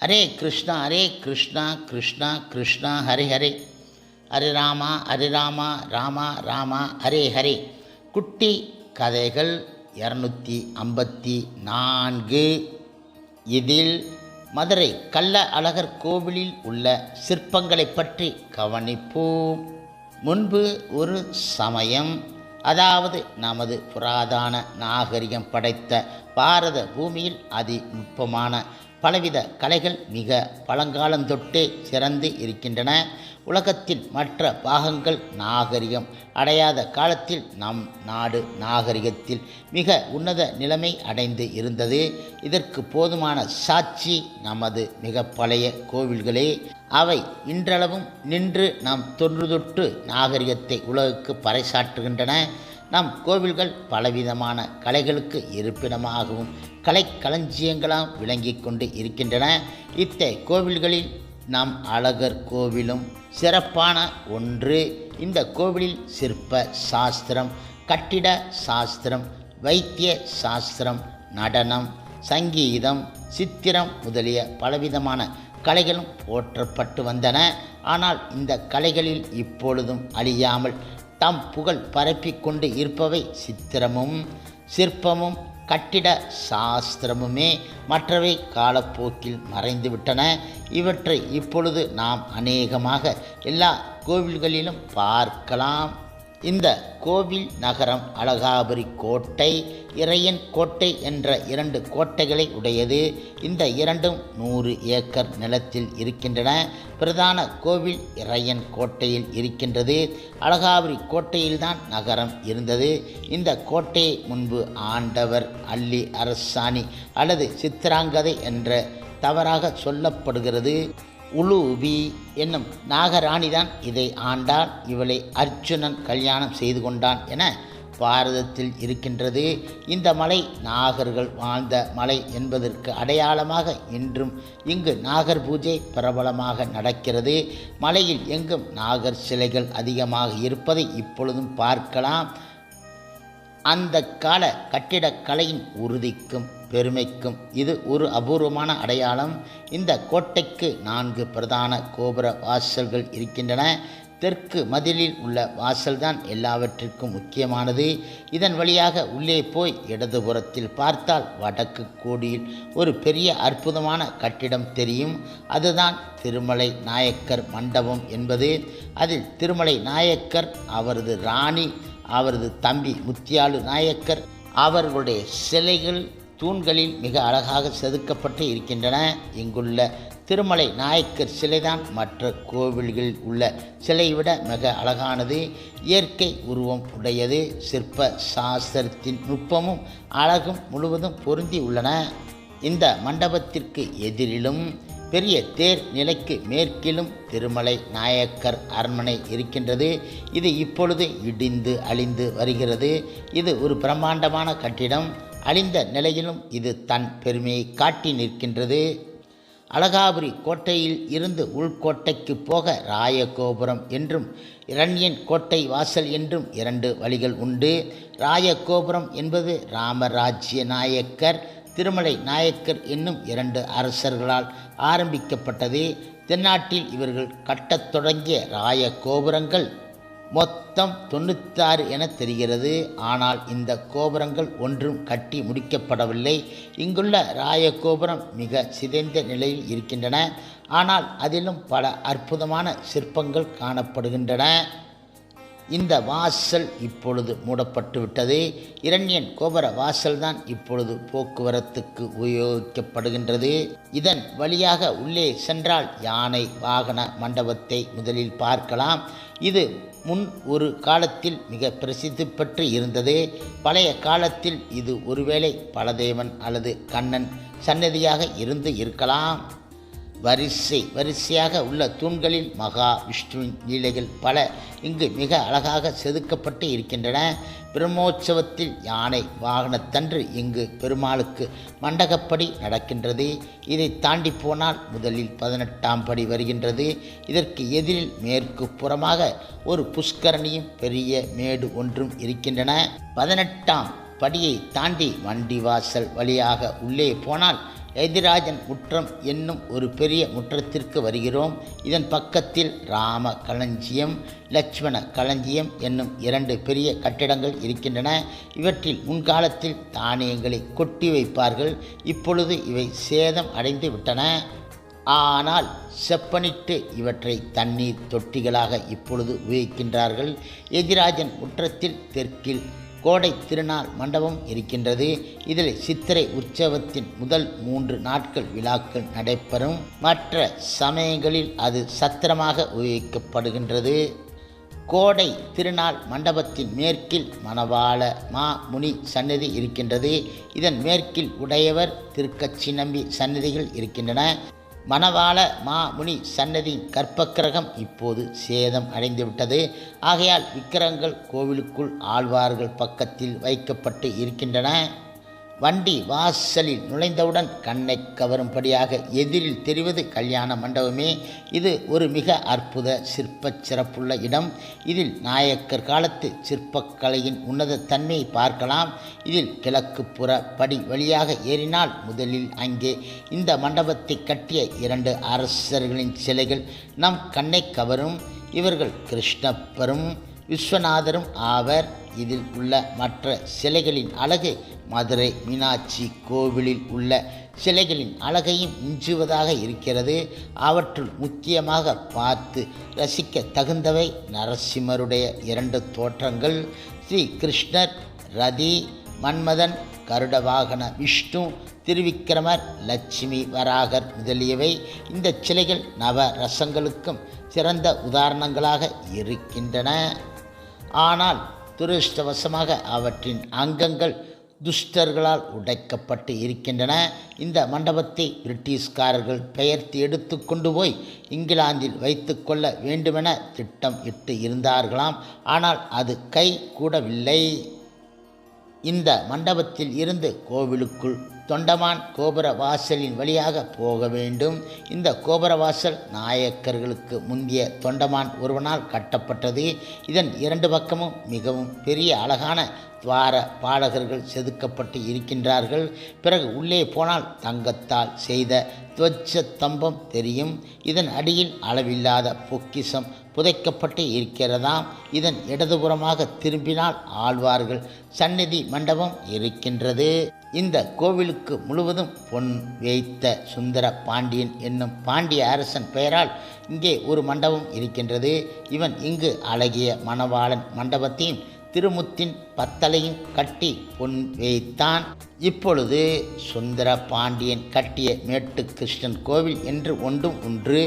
ஹரே கிருஷ்ணா கிருஷ்ணா கிருஷ்ணா ஹரே ஹரே, ஹரே ராமா ராமா ராமா ஹரே ஹரே. குட்டி கதைகள் 254. இதில் மதுரை கள்ள அழகர் கோவிலில் உள்ள சிற்பங்களை பற்றி கவனிப்போம். முன்பு ஒரு சமயம், அதாவது நமது புராதன நாகரிகம் படைத்த பாரத பூமியில் அதிநுட்பமான பலவித கலைகள் மிக பழங்காலந்தொட்டே சிறந்து இருக்கின்றன. உலகத்தின் மற்ற பாகங்கள் நாகரிகம் அடையாத காலத்தில் நம் நாடு நாகரிகத்தில் மிக உன்னத நிலைமை அடைந்து இருந்தது. இதற்கு போதுமான சாட்சி நமது மிக பழைய கோவில்களே. அவை இன்றளவும் நின்று நம் தொன்று நாகரிகத்தை உலகுக்கு பறைசாற்றுகின்றன. நம் கோவில்கள் பலவிதமான கலைகளுக்கு இருப்பிடமாகவும் கலைக்களஞ்சியங்களாக விளங்கி கொண்டு இருக்கின்றன. இத்தகைய கோவில்களில் நம் அழகர் கோவிலும் சிறப்பான ஒன்று. இந்த கோவிலில் சிற்ப சாஸ்திரம், கட்டிட சாஸ்திரம், வைத்திய சாஸ்திரம், நடனம், சங்கீதம், சித்திரம் முதலிய பலவிதமான கலைகளும் போற்றப்பட்டு வந்தன. ஆனால் இந்த கலைகளில் இப்பொழுதும் அழியாமல் தம் புகழ் பரப்பிக்கொண்டு இருப்பவை சித்திரமும் சிற்பமும் கட்டிட சாஸ்திரமுமே. மற்றவை காலப்போக்கில் மறைந்துவிட்டன. இவற்றை இப்பொழுது நாம் அநேகமாக எல்லா கோவில்களிலும் பார்க்கலாம். இந்த கோவில் நகரம் அழகாபுரி கோட்டை, இறையன் கோட்டை என்ற 2 கோட்டைகளை உடையது. இந்த இரண்டும் 100 ஏக்கர் நிலத்தில் இருக்கின்றன. பிரதான கோவில் இறையன் கோட்டையில் இருக்கின்றது. அழகாபுரி கோட்டையில்தான் நகரம் இருந்தது. இந்த கோட்டையை முன்பு ஆண்டவர் அல்லி அரசாணி அல்லது சித்திராங்கதை என்ற தவறாக சொல்லப்படுகிறது. உலூபி என்னும் நாகராணிதான் இதை ஆண்டாள். இவளை அர்ஜுனன் கல்யாணம் செய்து கொண்டான் என பாரதத்தில் இருக்கின்றது. இந்த மலை நாகர்கள் வாழ்ந்த மலை என்பதற்கு அடையாளமாக இன்றும் இங்கு நாகர் பூஜை பிரபலமாக நடக்கிறது. மலையில் எங்கும் நாகர் சிலைகள் அதிகமாக இருப்பதை இப்பொழுதும் பார்க்கலாம். அந்த கால கட்டிடக்கலையின் உறுதிக்கும் பெருமைக்கும் இது ஒரு அபூர்வமான அடையாளம். இந்த கோட்டைக்கு 4 பிரதான கோபுர வாசல்கள் இருக்கின்றன. தெற்கு மதிலில் உள்ள வாசல்தான் எல்லாவற்றிற்கும் முக்கியமானது. இதன் வழியாக உள்ளே போய் இடதுபுறத்தில் பார்த்தால் வடக்கு கோடியில் ஒரு பெரிய அற்புதமான கட்டிடம் தெரியும். அதுதான் திருமலை நாயக்கர் மண்டபம் என்பது. அதில் திருமலை நாயக்கர், அவரது ராணி, அவரது தம்பி முத்தியாலு நாயக்கர், அவர்களுடைய சிலைகள் தூண்களில் மிக அழகாக செதுக்கப்பட்டு இருக்கின்றன. இங்குள்ள திருமலை நாயக்கர் சிலைதான் மற்ற கோவில்களில் உள்ள சிலையை விட மிக அழகானது. இயற்கை உருவம் உடையது. சிற்ப சாஸ்திரத்தின் நுட்பமும் அழகும் முழுவதும் பொருந்தி உள்ளன. இந்த மண்டபத்திற்கு எதிரிலும் பெரிய தேர் நிலைக்கு மேற்கிலும் திருமலை நாயக்கர் அரண்மனை இருக்கின்றது. இது இப்பொழுது இடிந்து அழிந்து வருகிறது. இது ஒரு பிரம்மாண்டமான கட்டிடம். அழிந்த நிலையிலும் இது தன் பெருமையை காட்டி நிற்கின்றது. அழகாபுரி கோட்டையில் இருந்து உள்கோட்டைக்கு போக ராயகோபுரம் என்றும் இரண்யன் கோட்டை வாசல் என்றும் 2 வழிகள் உண்டு. ராயகோபுரம் என்பது ராமராஜ்ய நாயக்கர், திருமலை நாயக்கர் என்னும் 2 அரசர்களால் ஆரம்பிக்கப்பட்டது. தென்னாட்டில் இவர்கள் கட்டத் தொடங்கிய ராயகோபுரங்கள் மொத்தம் 96 என தெரிகிறது. ஆனால் இந்த கோபுரங்கள் ஒன்றும் கட்டி முடிக்கப்படவில்லை. இங்குள்ள ராயகோபுரம் மிக சிதைந்த நிலையில் இருக்கின்றன. ஆனால் அதிலும் பல அற்புதமான சிற்பங்கள் காணப்படுகின்றன. இந்த வாசல் இப்பொழுது மூடப்பட்டு விட்டது. இரண்யன் கோபுர வாசல்தான் இப்பொழுது போக்குவரத்துக்கு உபயோகிக்கப்படுகின்றது. இதன் வழியாக உள்ளே சென்றால் யானை வாகன மண்டபத்தை முதலில் பார்க்கலாம். இது முன் ஒரு காலத்தில் மிக பிரசித்தி பெற்று இருந்தது. பழைய காலத்தில் இது ஒருவேளை பலதேவன் அல்லது கண்ணன் சன்னதியாக இருந்து இருக்கலாம். வரிசையாக உள்ள தூண்களில் மகா விஷ்ணுவின் லீலைகள் பல இங்கு மிக அழகாக செதுக்கப்பட்டு இருக்கின்றன. பிரம்மோற்சவத்தில் யானை வாகனத்தன்று இங்கு பெருமாளுக்கு மண்டகப்படி நடக்கின்றது. இதை தாண்டி போனால் முதலில் 18ஆம் படி வருகின்றது. இதற்கு எதிரில் மேற்கு புறமாக ஒரு புஷ்கரணியும் பெரிய மேடு ஒன்றும் இருக்கின்றன. 18ஆம் படியை தாண்டி வண்டி வாசல் வழியாக உள்ளே போனால் எதிராஜன் முற்றம் என்னும் ஒரு பெரிய முற்றத்திற்கு வருகிறோம். இதன் பக்கத்தில் ராம களஞ்சியம், லட்சுமண களஞ்சியம் என்னும் 2 பெரிய கட்டிடங்கள் இருக்கின்றன. இவற்றில் முன்காலத்தில் தானியங்களை கொட்டி வைப்பார்கள். இப்பொழுது இவை சேதம் அடைந்து விட்டன. ஆனால் செப்பனிட்டு இவற்றை தண்ணீர் தொட்டிகளாக இப்பொழுது உபயோகிக்கின்றார்கள். எதிராஜன் முற்றத்தில் தெற்கில் கோடை திருநாள் மண்டபம் இருக்கின்றது. இதில் சித்திரை உற்சவத்தின் முதல் 3 நாட்கள் விழாக்கள் நடைபெறும். மற்ற சமயங்களில் அது சத்திரமாக உபயோகிக்கப்படுகின்றது. கோடை திருநாள் மண்டபத்தின் மேற்கில் மணவாள முனி சன்னதி இருக்கின்றது. இதன் மேற்கில் உடையவர் திருக்கச்சி நம்பி சன்னதிகள் இருக்கின்றன. மணவாள முனி சன்னதியின் கற்பக்கிரகம் இப்போது சேதம் அடைந்துவிட்டது. ஆகையால் விக்கிரகங்கள் கோவிலுக்குள் ஆழ்வார்கள் பக்கத்தில் வைக்கப்பட்டு இருக்கின்றன. வண்டி வாசலில் நுழைந்தவுடன் கண்ணை கவரும்படியாக எதிரில் தெரிவது கல்யாண மண்டபமே. இது ஒரு மிக அற்புத சிற்பச் சிறப்புள்ள இடம். இதில் நாயக்கர் காலத்து சிற்பக்கலையின் உன்னத தன்மையை பார்க்கலாம். இதில் கிழக்கு புற படி வழியாக ஏறினால் முதலில் அங்கே இந்த மண்டபத்தை கட்டிய 2 அரசர்களின் சிலைகள் நம் கண்ணை கவரும். இவர்கள் கிருஷ்ணப்பரும் விஸ்வநாதரும் ஆவர். இதில் உள்ள மற்ற சிலைகளின் அழகு மதுரை மீனாட்சி கோவிலில் உள்ள சிலைகளின் அழகையும் மிஞ்சுவதாக இருக்கிறது. அவற்றுள் முக்கியமாக பார்த்து ரசிக்க தகுந்தவை நரசிம்மருடைய 2 தோற்றங்கள், ஸ்ரீ கிருஷ்ணர், ரதி, மன்மதன், கருட வாகன விஷ்ணு, திருவிக்கிரமர், லட்சுமி, வராகர் முதலியவை. இந்த சிலைகள் நவ ரசங்களுக்கும் சிறந்த உதாரணங்களாக இருக்கின்றன. ஆனால் துரதிர்ஷ்டவசமாக அவற்றின் அங்கங்கள் துஷ்டர்களால் உடைக்கப்பட்டு இருக்கின்றன. இந்த மண்டபத்தை பிரிட்டிஷ்காரர்கள் பெயர்த்து எடுத்து கொண்டு போய் இங்கிலாந்தில் வைத்து கொள்ள வேண்டுமென திட்டம் இட்டு இருந்தார்களாம். ஆனால் அது கை கூடவில்லை. இந்த மண்டபத்தில் இருந்து கோவிலுக்குள் தொண்டமான் கோபுர வாசலின் வழியாக போக வேண்டும். இந்த கோபுர வாசல் நாயக்கர்களுக்கு முந்திய தொண்டமான் ஒருவனால் கட்டப்பட்டது. இதன் 2 பக்கமும் மிகவும் பெரிய அழகான துவார பாலகர்கள் செதுக்கப்பட்டு இருக்கின்றார்கள். பிறகு உள்ளே போனால் தங்கத்தால் செய்த துவஜ தம்பம் தெரியும். இதன் அடியில் அளவில்லாத பொக்கிஷம் புதைக்கப்பட்டு இருக்கிறதாம். இதன் இடதுபுறமாக திரும்பினால் ஆழ்வார்கள் சந்நிதி மண்டபம் இருக்கின்றது. இந்த கோவிலுக்கு முழுவதும் பொன் வைத்த சுந்தர பாண்டியன் என்னும் பாண்டிய அரசன் பெயரால் இங்கே ஒரு மண்டபம் இருக்கின்றது. இவன் இங்கு அழகிய மணவாளன் மண்டபத்தையும் திருமுத்தின் பத்தலையும் கட்டி பொன் வைத்தான். இப்பொழுது சுந்தர பாண்டியன் கட்டிய மேட்டு கிருஷ்ணன் கோவில் என்று ஒன்றும் ஒன்று.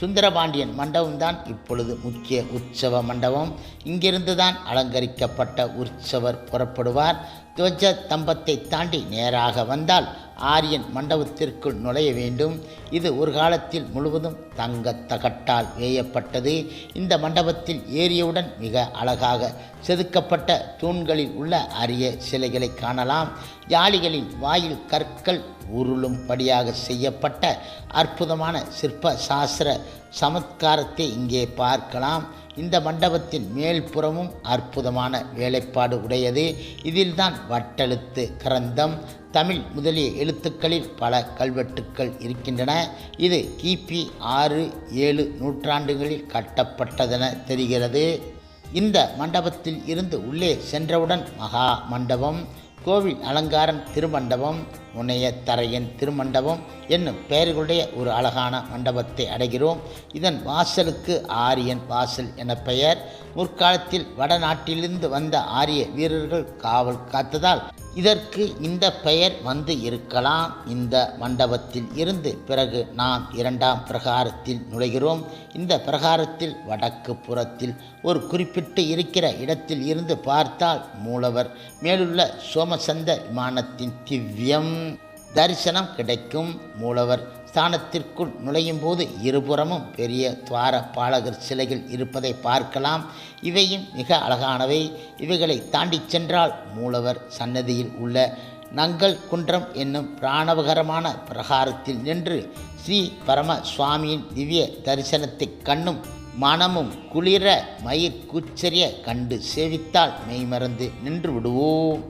சுந்தரபாண்டியன் மண்டபம்தான் இப்பொழுது முக்கிய உற்சவ மண்டபம். இங்கிருந்து தான் அலங்கரிக்கப்பட்ட உற்சவர் புறப்படுவார். துவஜ தம்பத்தை தாண்டி நேராக வந்தால் ஆரியன் மண்டபத்திற்குள் நுழைய வேண்டும். இது ஒரு காலத்தில் முழுவதும் தங்க தகட்டால் வேயப்பட்டது. இந்த மண்டபத்தில் ஏறியவுடன் மிக அழகாக செதுக்கப்பட்ட தூண்களில் உள்ள அரிய சிலைகளை காணலாம். யாளிகளின் வாயில் கற்கள் உருளும்படியாக செய்யப்பட்ட அற்புதமான சிற்ப சாஸ்திர சமத்காரத்தை இங்கே பார்க்கலாம். இந்த மண்டபத்தின் மேல்புறமும் அற்புதமான வேலைப்பாடு உடையது. இதில்தான் வட்டெழுத்து, கிரந்தம், தமிழ் முதலிய எழுத்துக்களில் பல கல்வெட்டுக்கள் இருக்கின்றன. இது கிபி 6-7 நூற்றாண்டுகளில் கட்டப்பட்டதென தெரிகிறது. இந்த மண்டபத்தில் இருந்து உள்ளே சென்றவுடன் மகா மண்டபம், கோவில் அலங்காரன் திருமண்டபம், முனையத்தரையன் திருமண்டபம் என்னும் பெயர்களுடைய ஒரு அழகான மண்டபத்தை அடைகிறோம். இதன் வாசலுக்கு ஆரியன் வாசல் என பெயர். முற்காலத்தில் வடநாட்டிலிருந்து வந்த ஆரிய வீரர்கள் காவல் காத்ததால் இதற்கு இந்த பெயர் வந்து இருக்கலாம். இந்த மண்டபத்தில் இருந்து பிறகு நாம் 2ஆம் பிரகாரத்தில் நுழைகிறோம். இந்த பிரகாரத்தில் வடக்கு புறத்தில் ஒரு குறிப்பிட்டு இருக்கிற இடத்தில் இருந்து பார்த்தால் மூலவர் மேலுள்ள சோமசந்த விமானத்தின் திவ்யம் தரிசனம் கிடைக்கும். மூலவர் ஸ்தானத்திற்குள் நுழையும் போது இருபுறமும் பெரிய துவார பாலகர் சிலைகள் இருப்பதை பார்க்கலாம். இவையும் மிக அழகானவை. இவைகளை தாண்டி சென்றால் மூலவர் சன்னதியில் உள்ள நங்கள் குன்றம் என்னும் பிராணவகரமான பிரகாரத்தில் நின்று ஸ்ரீ பரம சுவாமியின் திவ்ய தரிசனத்தை கண்ணும் மனமும் குளிர மயிர் கூச்சரிய கண்டு சேவித்தால் மெய்மறந்து நின்று விடுவோம்.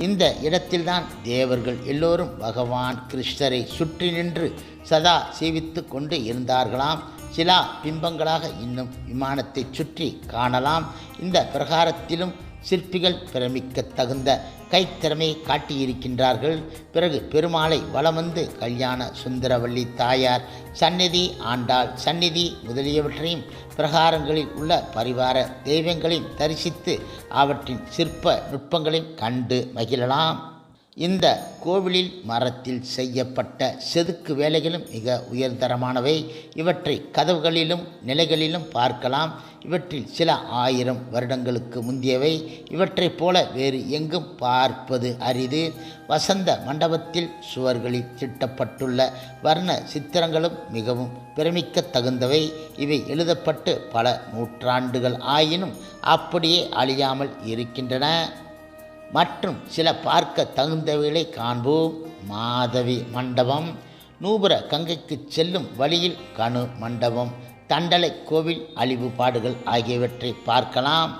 இந்த இடத்தில்தான் தேவர்கள் எல்லோரும் பகவான் கிருஷ்ணரை சுற்றி நின்று சதா சேவித்து கொண்டு இருந்தார்களாம். சிலா பிம்பங்களாக இன்னும் விமானத்தை சுற்றி காணலாம். இந்த பிரகாரத்திலும் சிற்பிகள் பிரமிக்க தகுந்த கைத்திறமையை காட்டியிருக்கின்றார்கள். பிறகு பெருமாளை வலம் வந்து கல்யாண சுந்தரவல்லி தாயார் சந்நிதி, ஆண்டாள் சந்நிதி முதலியவற்றையும் பிரகாரங்களில் உள்ள பரிவார தெய்வங்களையும் தரிசித்து அவற்றின் சிற்ப நுட்பங்களையும் கண்டு மகிழலாம். இந்த கோவிலில் மரத்தில் செய்யப்பட்ட செதுக்கு வேலைகளும் மிக உயர்தரமானவை. இவற்றை கதவுகளிலும் நிலைகளிலும் பார்க்கலாம். இவற்றில் சில 1000 வருடங்களுக்கு முந்தியவை. இவற்றைப் போல வேறு எங்கும் பார்ப்பது அரிது. வசந்த மண்டபத்தில் சுவர்களில் திட்டப்பட்டுள்ள வர்ண சித்திரங்களும் மிகவும் பிரமிக்க தகுந்தவை. இவை எழுதப்பட்டு பல நூற்றாண்டுகள் ஆயினும் அப்படியே அழியாமல் இருக்கின்றன. மற்றும் சில பார்க்க தகுந்தவைகளை காண்போம். மாதவி மண்டபம், நூபுர கங்கைக்கு செல்லும் வழியில் கணு மண்டபம், தண்டலை கோவில் அழிவுபாடுகள் ஆகியவற்றை பார்க்கலாம்.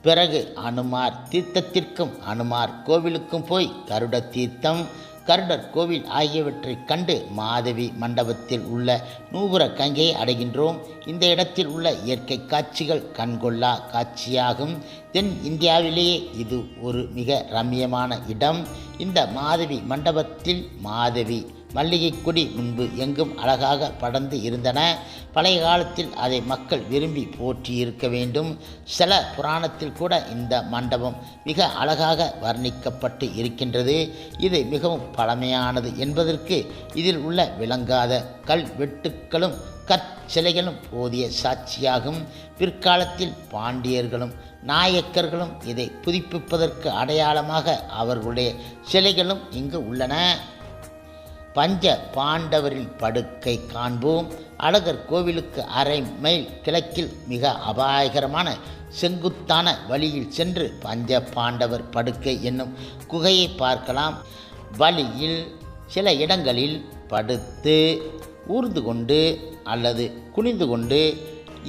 பிறகு அனுமார் தீர்த்தத்திற்கும் அனுமார் கோவிலுக்கும் போய் கருட தீர்த்தம், கருடர் கோவில் ஆகியவற்றை கண்டு மாதவி மண்டபத்தில் உள்ள நூபுர கங்கையை அடைகின்றோம். இந்த இடத்தில் உள்ள இயற்கை காட்சிகள் கண்கொள்ளா காட்சியாகும். தென் இந்தியாவிலேயே இது ஒரு மிக ரம்மியமான இடம். இந்த மாதவி மண்டபத்தில் மாதவி மல்லிகை கொடி முன்பு எங்கும் அழகாக படர்ந்து இருந்தன. பழைய காலத்தில் அதை மக்கள் விரும்பி போற்றி இருக்க வேண்டும். சில புராணத்தில் கூட இந்த மண்டபம் மிக அழகாக வர்ணிக்கப்பட்டு இருக்கின்றது. இது மிகவும் பழமையானது என்பதற்கு இதில் உள்ள விளங்காத கல்வெட்டுக்களும் கற்சிலைகளும் போதிய சாட்சியாகும். பிற்காலத்தில் பாண்டியர்களும் நாயக்கர்களும் இதை புதுப்பிப்பதற்கு அடையாளமாக அவர்களுடைய சிலைகளும் இங்கு உள்ளன. பஞ்ச பாண்டவரின் படுக்கை காண்போம். அழகர் கோவிலுக்கு அரை மைல் கிழக்கில் மிக அபாயகரமான செங்குத்தான வழியில் சென்று பஞ்ச பாண்டவர் படுக்கை என்னும் குகையை பார்க்கலாம். வழியில் சில இடங்களில் படுத்து ஊர்ந்து கொண்டு அல்லது குனிந்து கொண்டு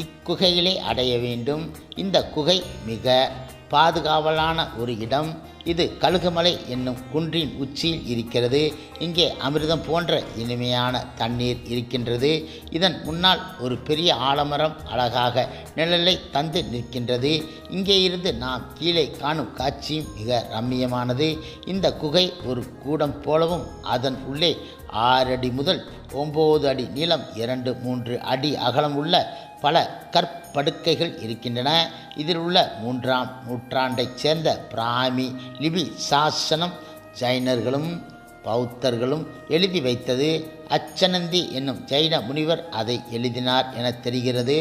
இக்குகையிலே அடைய வேண்டும். இந்த குகை மிக பாதுகாவலான ஒரு இடம். இது கழுகுமலை என்னும் குன்றின் உச்சியில் இருக்கிறது. இங்கே அமிர்தம் போன்ற இனிமையான தண்ணீர் இருக்கின்றது. இதன் முன்னால் ஒரு பெரிய ஆலமரம் அழகாக நிழலை தந்து நிற்கின்றது. இங்கே இருந்து நாம் கீழே காணும் காட்சியும் மிக ரம்மியமானது. இந்த குகை ஒரு கூடம் போலவும் அதன் உள்ளே 6 அடி முதல் 9 அடி நீளம் 2-3 அடி அகலம் உள்ள பல கற்படுக்கைகள் இருக்கின்றன. இதில் உள்ள 3ஆம் நூற்றாண்டைச் சேர்ந்த பிராமி லிபி சாசனம் ஜைனர்களும் பௌத்தர்களும் எழுதி வைத்தது. அச்சனந்தி என்னும் ஜைன முனிவர் அதை எழுதினார் என தெரிகிறது.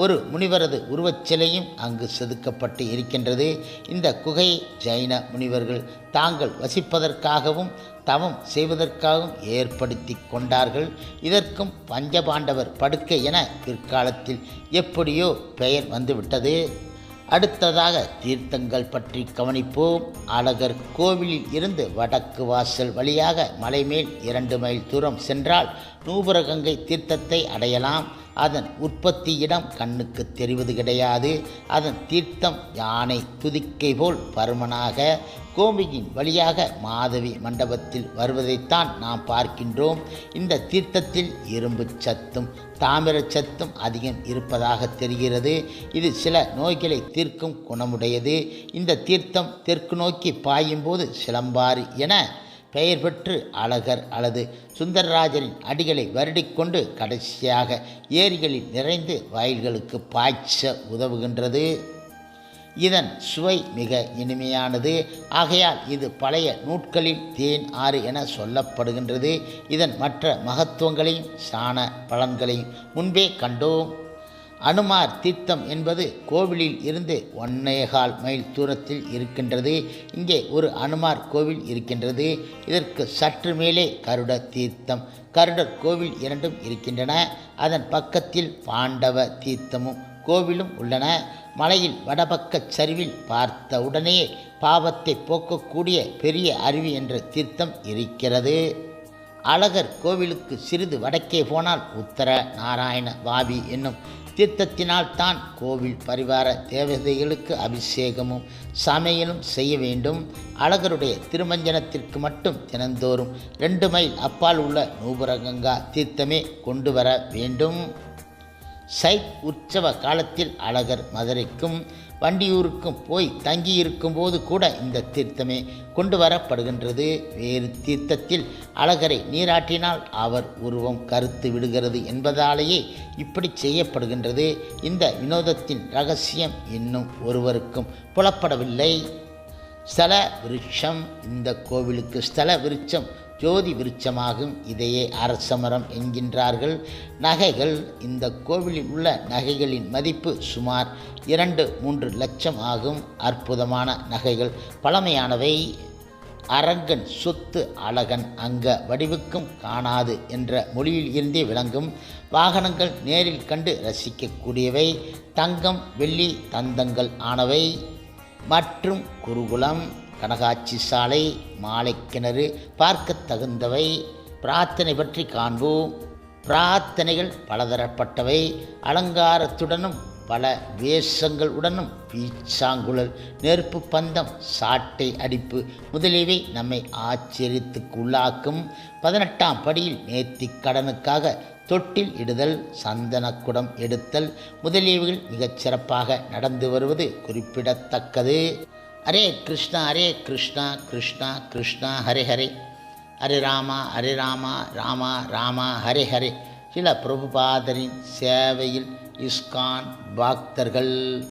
ஒரு முனிவரது உருவச்சிலையும் அங்கு செதுக்கப்பட்டு இருக்கின்றது. இந்த குகையை ஜைன முனிவர்கள் தாங்கள் வசிப்பதற்காகவும் தவம் செய்வதற்காகவும் ஏற்படுத்தி கொண்டார்கள். இதற்கும் பஞ்சபாண்டவர் படுக்கை என பிற்காலத்தில் எப்படியோ பெயர் வந்துவிட்டது. அடுத்ததாக தீர்த்தங்கள் பற்றி கவனிப்போம். அழகர் கோவிலில் இருந்து வடக்கு வாசல் வழியாக மலைமேல் 2 மைல் தூரம் சென்றால் நூபுரகங்கை தீர்த்தத்தை அடையலாம். அதன் உற்பத்தி இடம் கண்ணுக்கு தெரிவது கிடையாது. அதன் தீர்த்தம் யானை துதிக்கை போல் பருமனாக கோமியின் வழியாக மாதவி மண்டபத்தில் வருவதைத்தான் நாம் பார்க்கின்றோம். இந்த தீர்த்தத்தில் இரும்பு சத்தும் தாமிர சத்தும் அதிகம் இருப்பதாக தெரிகிறது. இது சில நோய்களை தீர்க்கும் குணமுடையது. இந்த தீர்த்தம் தெற்கு நோக்கி பாயும்போது சிலம்பாரி என பெயர் பெற்று அழகர் அல்லது சுந்தரராஜரின் அடிகளை வருடிக்கொண்டு கடைசியாக ஏரிகளில் நிறைந்து வயல்களுக்கு பாய்ச்ச உதவுகின்றது. இதன் சுவை மிக இனிமையானது. ஆகையால் இது பழைய நூட்களில் தேன் ஆறு என சொல்லப்படுகின்றது. இதன் மற்ற மகத்துவங்களையும் சாண பலன்களையும் முன்பே கண்டோம். அனுமார் தீர்த்தம் என்பது கோவிலில் இருந்து 1.25 மைல் தூரத்தில் இருக்கின்றது. இங்கே ஒரு அனுமார் கோவில் இருக்கின்றது. இதற்கு சற்று மேலே கருட தீர்த்தம் கருடர் கோவில் இரண்டும் இருக்கின்றன. அதன் பக்கத்தில் பாண்டவ தீர்த்தமும் கோவிலும் உள்ளன. மலையில் வடபக்க சரிவில் பார்த்த உடனே பாவத்தை போக்கக்கூடிய பெரிய அருவி என்ற தீர்த்தம் இருக்கிறது. அழகர் கோவிலுக்கு சிறிது வடக்கே போனால் உத்தர நாராயண வாவி என்னும் தீர்த்தத்தினால் தான் கோவில் பரிவார தேவதைகளுக்கு அபிஷேகமும் சமையலும் செய்ய வேண்டும். அழகருடைய திருமஞ்சனத்திற்கு மட்டும் தினந்தோறும் 2 மைல் அப்பால் உள்ள நூபுரகங்கா தீர்த்தமே கொண்டு வர வேண்டும். சைத் உற்சவ காலத்தில் அழகர் மதுரைக்கும் வண்டியூருக்கும் போய் தங்கியிருக்கும் போது கூட இந்த தீர்த்தமே கொண்டு வரப்படுகின்றது. வேறு தீர்த்தத்தில் அழகரை நீராட்டினால் அவர் உருவம் கருத்து விடுகிறது என்பதாலேயே இப்படி செய்யப்படுகின்றது. இந்த வினோதத்தின் ரகசியம் இன்னும் ஒருவருக்கும் புலப்படவில்லை. ஸ்தல விருட்சம். இந்த கோவிலுக்கு ஸ்தல விருட்சம் ஜோதி விருட்சமாகும். இதையே அரசமரம் என்கின்றார்கள். நகைகள். இந்த கோவிலில் உள்ள நகைகளின் மதிப்பு சுமார் 2-3 லட்சம் ஆகும். அற்புதமான நகைகள், பழமையானவை. அரங்கன் சொத்து அழகன் அங்க வடிவுக்கும் காணாது என்ற மொழியில் இருந்தே விளங்கும். வாகனங்கள் நேரில் கண்டு ரசிக்கக்கூடியவை. தங்கம் வெள்ளி தந்தங்கள் ஆனவை மற்றும் குருகுலம், கனகாட்சி சாலை, மாலை கிணறு பார்க்க தகுந்தவை. பிரார்த்தனை பற்றி காண்போம். பிரார்த்தனைகள் பலதரப்பட்டவை. அலங்காரத்துடனும் பல வேஷங்களுடனும் பீச்சாங்குழல், நெருப்பு பந்தம், சாட்டை அடிப்பு முதலியவை நம்மை ஆச்சரியத்துக்குள்ளாக்கும். 18ஆம் படியில் நேர்த்திக் கடனுக்காக தொட்டில் இடுதல், சந்தனக்குடம் எடுத்தல் முதலியவைகள் மிகச் சிறப்பாக நடந்து வருவது குறிப்பிடத்தக்கது. ஹரே கிருஷ்ணா ஹரே கிருஷ்ணா கிருஷ்ணா கிருஷ்ணா ஹரே ஹரே, ஹரே ராமா ராமா ராமா ஹரே ஹரே. சில பிரபுபாதரின் சேவையில் இஸ்கான் பக்தர்கள்.